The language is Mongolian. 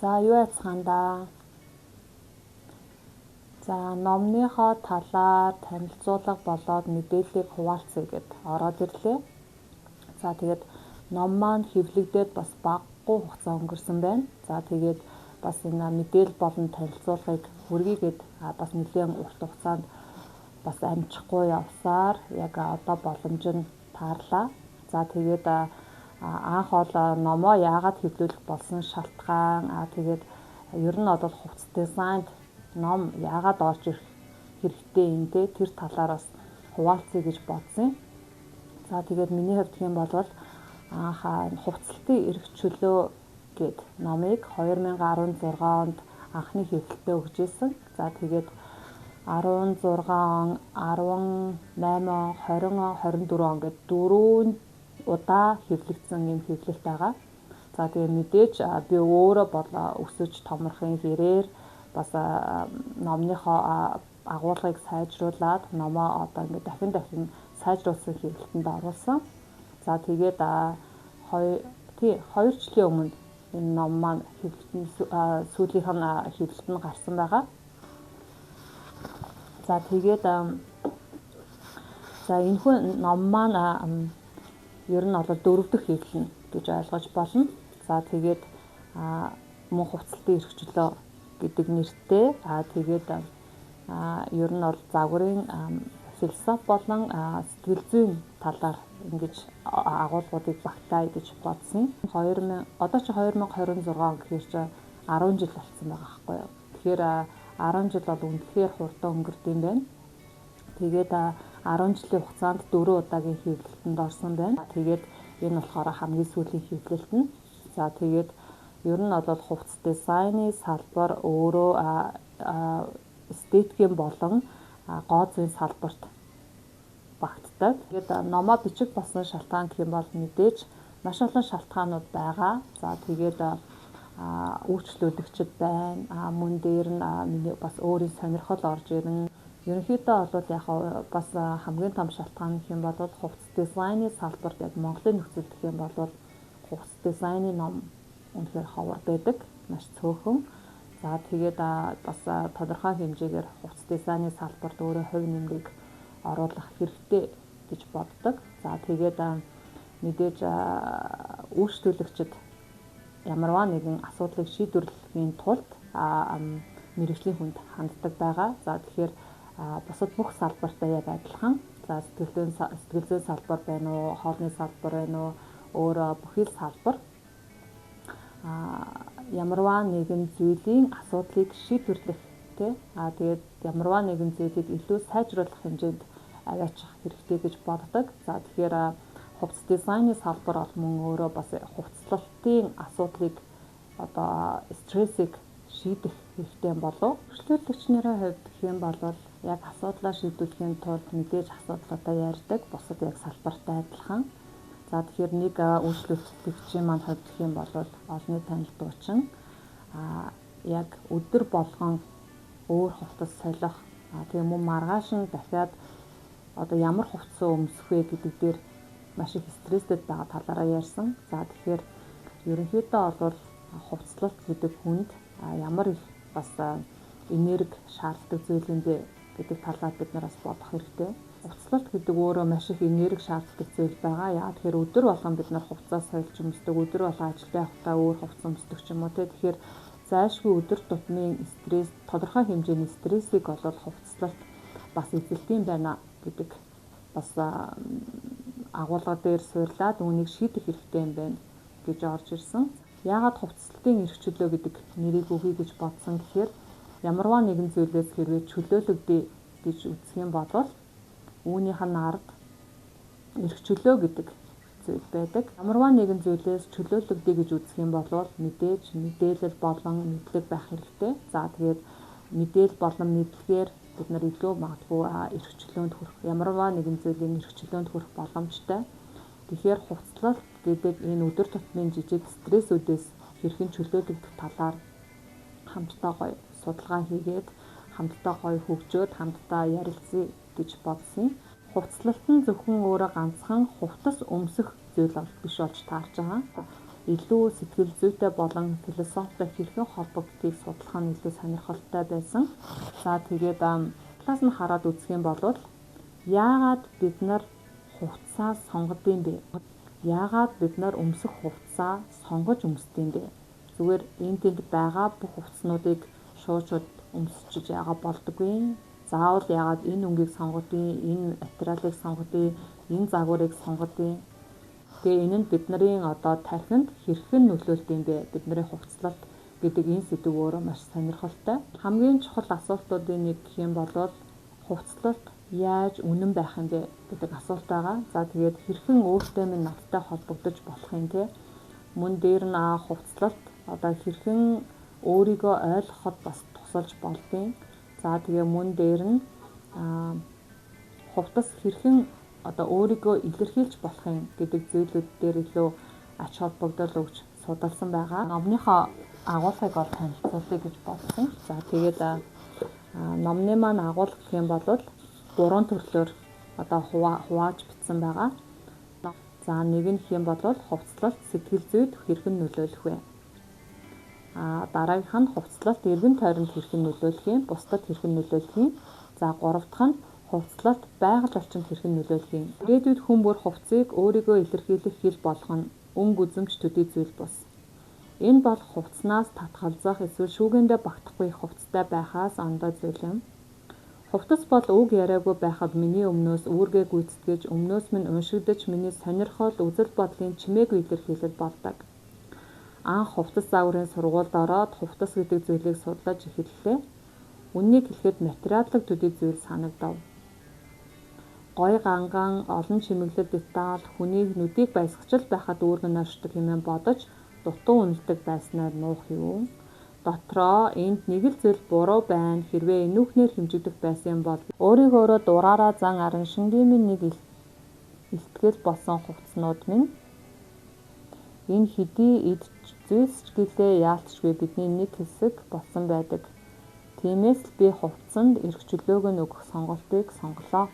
За юу яцгаандаа. За номныхоо талаар танилцуулга болоод мэдээллийг хуваалцъя гэд ороод ирлээ. За тэгээд ном маань хэвлэгдээд бас багагүй хугацаа өнгөрсөн байна. За тэгээд бас энэ мэдээлэл болон танилцуулгыг хүргийгээд бас нэлээд урт хугацаанд бас амжихгүй явсаар яг одоо боломж нь таарлаа. За тэгээд анх бол номоо яагаад хэвлүүлэх болсон шалтгаан тэгээд ер нь бол хувцас дизайнд ном яагаад орж ирэх хэрэгтэй юм те тэр талаар бас хуваалцъя гэж бодсон. За тэгээд миний хувьд хэм болвол хувцлалтын эрх чөлөө гэд номыг 2016 онд анхны хэвлэлтэд өгч ирсэн. За тэгээд 16 он, 18 он, 20 он, 24 он гэд 4 удаа хэвлэгдсэн юм хэвлэлт байгаа. За тэгээд мэдээж би өөрөө болоо өсөж томрохын хэрээр бас номныхоо агуулгыг сайжруулад номоо одоо ингээд дахин сайжруулсан хэвлэлтэнд оруулсан. За тэгээд 2 жилийн өмнө энэ ном маань сүүлийнх нь хэвлэлт нь гарсан байгаа. За тэгээд энэхүү ном маань ер нь бол 4 дахь хэвлэл гэж ойлгож болно. За тэгээд мөн хувцлалтын эрх чөлөө гэдэг нэртэй. Тэгээд ер нь бол загварын философи болон сэтгэл зүйн талаар ингэж агуулгуудыг багтаая гэж бодсон. Одоо ч 2026 он гэхээр чи 10 жил болсон байгаа байхгүй юу. Тэгэхээр 10 жил бол үнэхээр хурдан өнгөрд юм байна. Тэгээд 10 жилийн хугацаанд 4 удаагийн хэвлэлтэнд орсон байна. Тэгээд энэ болохоор хамгийн сүүлийн хэвлэлт нь. За тэгээд ер нь бол хувцас дизайны салбар өөрөө эстетикийн болон гоо зүйн салбарт багтдаг. Тэгээд номоо бичих болсон шалтгаан гэх юм бол мэдээж маш олон шалтгаанууд байгаа. За тэгээд үйлчлүүлэгчд байна. Мөн дээр нь миний бас өөрийн сонирхол орж ирнэ. Ерөнхийдөө бол яг бас хамгийн том шалтгаан гэх юм бол хувцас дизайны салбарт яг Монголын нөхцөл гэх юм бол хувцас дизайны ном үнэхээр ховор байдаг. Маш цөөхөн. За тэгээд бас тодорхой хэмжээгээр хувцас дизайны салбарт өөрөө хувь нэмрийг оруулах хэрэгтэй гэж боддог. За тэгээд мэдээж үйлчлүүлэгчд ямарваа нэгэн асуудлыг шийдвэрлэхийн тулд мэргэжлийн хүнд ханддаг байгаа. За тэгэхээр бусад бүх салбартай яг адилхан. За сэтгэл зүйн салбар байна уу, хоолны салбар байна уу, өөр бүхий л салбар ямарваа нэгэн зүйлийн асуудлыг шийдвэрлэх тэгээд ямарваа нэгэн зүйлийг илүү сайжруулах хэмжээнд аваачих хэрэгтэй гэж боддог. За тэгэхээр хувцас дизайны салбар бол мөн өөрөө бас хувцлалтын асуудлыг одоо стрессийг шийдэх хэрэгтэй болов. Үйлчлүүлэгчнэрийн хувьд гэх юм бол яг асуудлаа шийдвэрлэхийн тулд мэдээж асуудлуудаа ярьдаг. Бусад яг салбартай адилхан. За тэгэхээр нэг үйлчлүүлэгчийн маань хувьд гэх юм бол олонний танил дуучин яг өдөр болгон өөр хувцас солих тийм үү маргааш нь дахиад одоо ямар хувцас өмсөх вэ гэдэг дээр маш их стресстэй байгаа талаараа ярьсан. За тэгэхээр ерөнхийдөө бол хувцлалт гэдэг хүнд ямар их бас энерги шаарддаг зүйл юм бэ гэдэг талаар бид нараас бодох хэрэгтэй. Хувцлалт гэдэг өөрөө маш их энерги шаарддаг зүйл байгаа. Яагаад тэгэхээр өдөр болгон бид нар хувцас сольж өмсдөг, өдөр болгон ажилд байхдаа өөр хувцас өмсдөг ч юм уу тэгэхээр зайлшгүй өдөр тутмын стресс, тодорхой хэмжээний стрессийг олвол хувцлалт бас эзэлдэм байна гэдэг бас агуулга дээр суурлаад үүнийг шийдэх хэрэгтэй юм байна гэж орж ирсэн. Яагаад хувцлалтын эрх чөлөө гэдэг нэрийг өгье гэж бодсон гэхээр ямарваа нэгэн зүйлээс хэрвээ чөлөөлөгдөе гэж үзэх юм бол үүнийх нь ард эрх чөлөө гэдэг зүйл байдаг. Ямарваа нэгэн зүйлээс чөлөөлөгдөе гэж үзэх юм бол мэдээж мэдээлэл болон мэдлэг байх хэрэгтэй. За тэгээд мэдээлэл болон мэдлэгээр бид нар илүү магадгүй эрх чөлөөнд хүрэх, ямарваа нэгэн зүйлийн эрх чөлөөнд хүрэх боломжтой. Тэгэхээр хувцлалт гэдэг энэ өдөр тутмын жижиг стрессүүдээс хэрхэн чөлөөлөгдөх талаар хамтдаа гоё судалгаа хийгээд хамтдаа гоё хөгжөөд хамтдаа ярилцъя гэж бодсон. Хувцлалт нь зөвхөн өөрөө ганцхан хувцас өмсөх зүйл биш болж таарж байгаа. илүү сэтгэл зүйтэй болон философитой хэрхэн холбогддгийг судлах нь илүү сонирхолтой байсан. За тэгээд талаас нь хараад үзэх юм бол яагаад бид нар хувцас сонгодсон бэ? Яагаад бид нар өмсөх хувцас сонгож өмсдөг бэ? Зүгээр энэ тэнд байгаа бүх хувцснуудыг шууд өмсчиж яага болдоггүй. Заавал яагаад энэ өнгийг сонгодгийг, энэ материалыг сонгодгийг, энэ загварыг сонгодгийг. Тэгээ энэ нь бидний тархинд хэрхэн нөлөөлт юм бэ? Бидний хувцлалт гэдэг энэ сэдв өөрөө маш сонирхолтой. Хамгийн чухал асуултуудын нэг гэх юм бол хувцлалт яаж үнэн байх юм бэ гэдэг асуулт байгаа. За тэгээд хэрхэн өөртөө минь надтай холбогдож болох юм те? Мөн дээр нь хувцлалт хэрхэн өөрийгөө ойлгоход бас тусалж болдیں۔ За тэгээ мөн дээр нь хувцас хэрхэн өөрийгөө илэрхийлж болох юм гэдэг зүйлүүд дээр илүү ач холбогдол өгч судалсан байгаа. Номныхоо агуулгыг танилцуулъя гэж бодсон. За тэгээд номны маань агуулга гэх юм бол 3 төрлөөр хувааж бичсэн байгаа. За нэг нь гэх юм бол хувцлалт сэтгэл зүйд хэрхэн нөлөөлөх вэ? Дараагийнх нь хувцлалт эргэн тойронд хэрхэн нөлөөлөх юм, бусдад хэрхэн нөлөөлөх юм. За гурав дахь нь хувцлалт байгаль орчинд хэрхэн нөлөөлөх юм. Ирээдүйд хүн бүр хувцсыг өөрийгөө илэрхийлэх хэл болгоно өнгө үзэмж төдий зүйл бус. Энэ бол хувцснаас татгалзах эсвэл шүүгэндээ багтахгүй хувцтай байхаас ондоо зүйл юм. Хувцас бол үг яриагүй байхад миний өмнөөс үүргээ гүйцэтгэж, өмнөөс минь уншигдаж миний сонирхол, үзэл бодлын чимээг илэрхийлэл болдог. Анх хувцас загварын сургуульд ороод хувцас гэдэг зүйлийг судлаж эхэллээ. Үннийг хэлэхэд материаллык төдий зүйл санагдав. Гой ганган, олон чимэглэл деталь, хүний нүдийг баясгачл байхад үүргэн оршдог хэмээн бодож дутуу үнэлдэг байснаар нуух юу? Дотроо энд нэг л зүйл буруу байна. Хэрвээ энүүхнээр хэмжигдэх байсан юм бол өөрийгөө дураараа зан аран шингийн минь нэг илтгэл болсон хувцснууд минь энэ хэдий идж зүйсч гэлээ яалтчгүй бидний нэг хэсэг болсон байдаг. Тиймээс л би хувцсанд эрх чөлөөг нь өгөх сонголтыг сонголоо